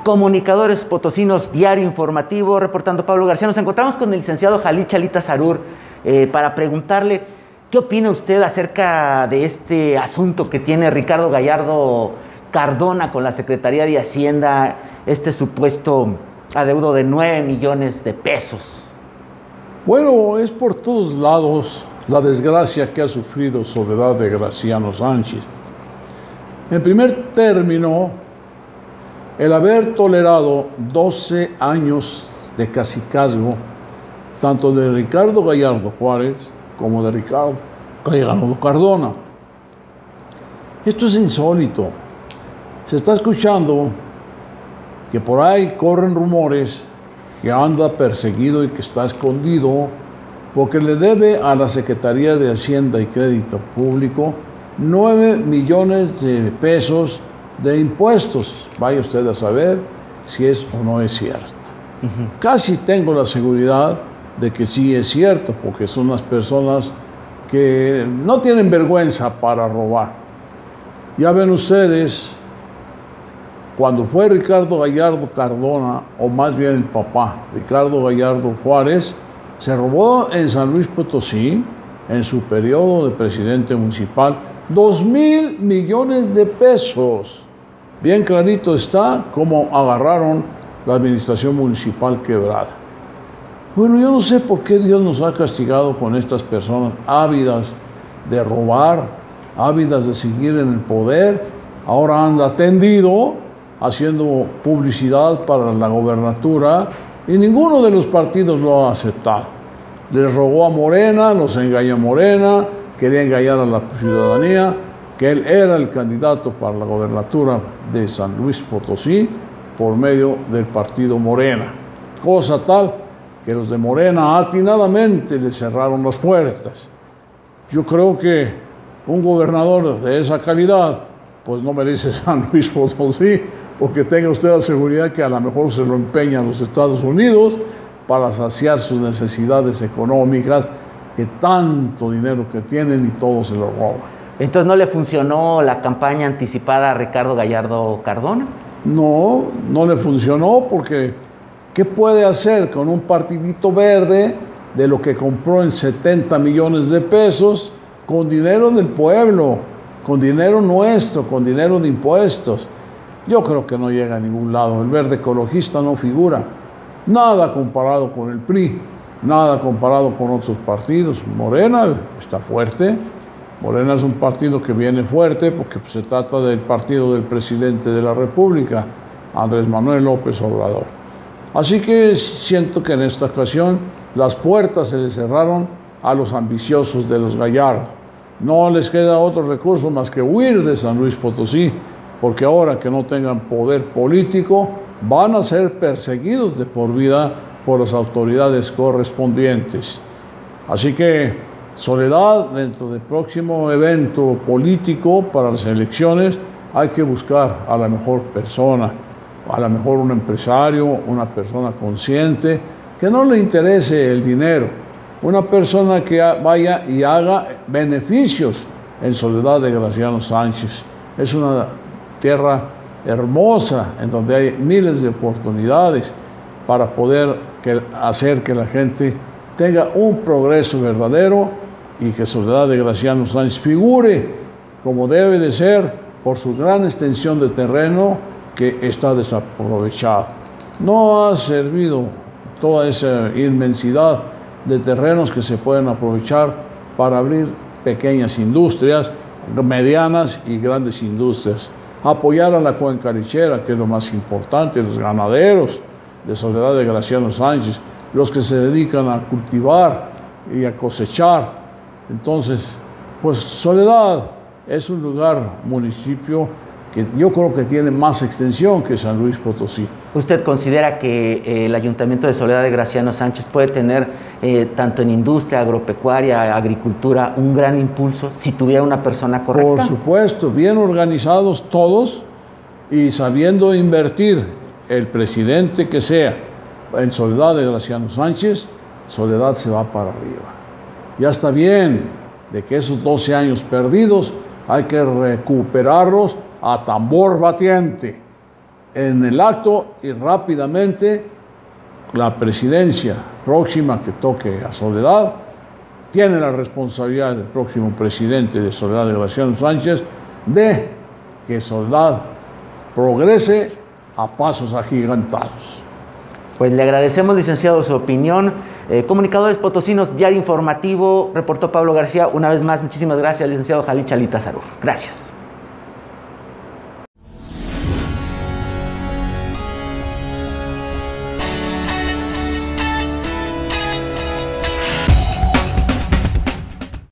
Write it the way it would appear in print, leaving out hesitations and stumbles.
Comunicadores Potosinos, Diario Informativo, reportando Pablo García. Nos encontramos con el licenciado Jalil Chalita Sarur para preguntarle qué opina usted acerca de este asunto que tiene Ricardo Gallardo Cardona con la Secretaría de Hacienda, este supuesto adeudo de 9 millones de pesos. Bueno, es por todos lados la desgracia que ha sufrido Soledad de Graciano Sánchez. En primer término, el haber tolerado 12 años de cacicazgo, tanto de Ricardo Gallardo Juárez como de Ricardo Gallardo Cardona. Esto es insólito. Se está escuchando que por ahí corren rumores que anda perseguido y que está escondido porque le debe a la Secretaría de Hacienda y Crédito Público 9 millones de pesos de impuestos. Vaya usted a saber si es o no es cierto. Casi tengo la seguridad de que sí es cierto, porque son unas personas que no tienen vergüenza para robar. Ya ven ustedes, cuando fue Ricardo Gallardo Cardona, o más bien el papá, Ricardo Gallardo Juárez, se robó en San Luis Potosí, en su periodo de presidente municipal, 2,000 millones de pesos. Bien clarito está cómo agarraron la administración municipal quebrada. Bueno, yo no sé por qué Dios nos ha castigado con estas personas ávidas de robar, ávidas de seguir en el poder. Ahora anda tendido haciendo publicidad para la gobernatura y ninguno de los partidos lo ha aceptado. Les rogó a Morena, los engañó a Morena, quería engañar a la ciudadanía, que él era el candidato para la gobernatura de San Luis Potosí por medio del partido Morena. Cosa tal que los de Morena atinadamente le cerraron las puertas. Yo creo que un gobernador de esa calidad pues no merece San Luis Potosí, porque tenga usted la seguridad que a lo mejor se lo empeñan los Estados Unidos para saciar sus necesidades económicas, que tanto dinero que tienen y todo se lo roban. Entonces, ¿no le funcionó la campaña anticipada a Ricardo Gallardo Cardona? No, no le funcionó porque ¿qué puede hacer con un partidito verde de lo que compró en 70 millones de pesos con dinero del pueblo, con dinero nuestro, con dinero de impuestos? Yo creo que no llega a ningún lado. El verde ecologista no figura. Nada comparado con el PRI, nada comparado con otros partidos. Morena está fuerte. Morena es un partido que viene fuerte porque se trata del partido del presidente de la República, Andrés Manuel López Obrador. Así que siento que en esta ocasión las puertas se les cerraron a los ambiciosos de los Gallardo. No les queda otro recurso más que huir de San Luis Potosí, porque ahora que no tengan poder político, van a ser perseguidos de por vida por las autoridades correspondientes. Así que Soledad, dentro del próximo evento político para las elecciones, hay que buscar a la mejor persona, a lo mejor un empresario, una persona consciente, que no le interese el dinero, una persona que vaya y haga beneficios en Soledad de Graciano Sánchez. Es una tierra hermosa en donde hay miles de oportunidades para poder hacer que la gente tenga un progreso verdadero y que Soledad de Graciano Sánchez figure como debe de ser por su gran extensión de terreno que está desaprovechado. No ha servido toda esa inmensidad de terrenos que se pueden aprovechar para abrir pequeñas industrias, medianas y grandes industrias. Apoyar a la cuenca lechera, que es lo más importante, los ganaderos de Soledad de Graciano Sánchez, los que se dedican a cultivar y a cosechar. Entonces, pues Soledad es un municipio que yo creo que tiene más extensión que San Luis Potosí. ¿Usted considera que el Ayuntamiento de Soledad de Graciano Sánchez puede tener, tanto en industria, agropecuaria, agricultura, un gran impulso si tuviera una persona correcta? Por supuesto, bien organizados todos y sabiendo invertir el presidente que sea en Soledad de Graciano Sánchez, Soledad se va para arriba. Ya está bien de que esos 12 años perdidos hay que recuperarlos a tambor batiente. en el acto y rápidamente la presidencia próxima que toque a Soledad tiene la responsabilidad del próximo presidente de Soledad de Graciano Sánchez de que Soledad progrese a pasos agigantados. Pues le agradecemos, licenciado, su opinión. Comunicadores Potosinos, Diario Informativo, reportó Pablo García. Una vez más, muchísimas gracias, licenciado Jalí Chalita Sarur. Gracias.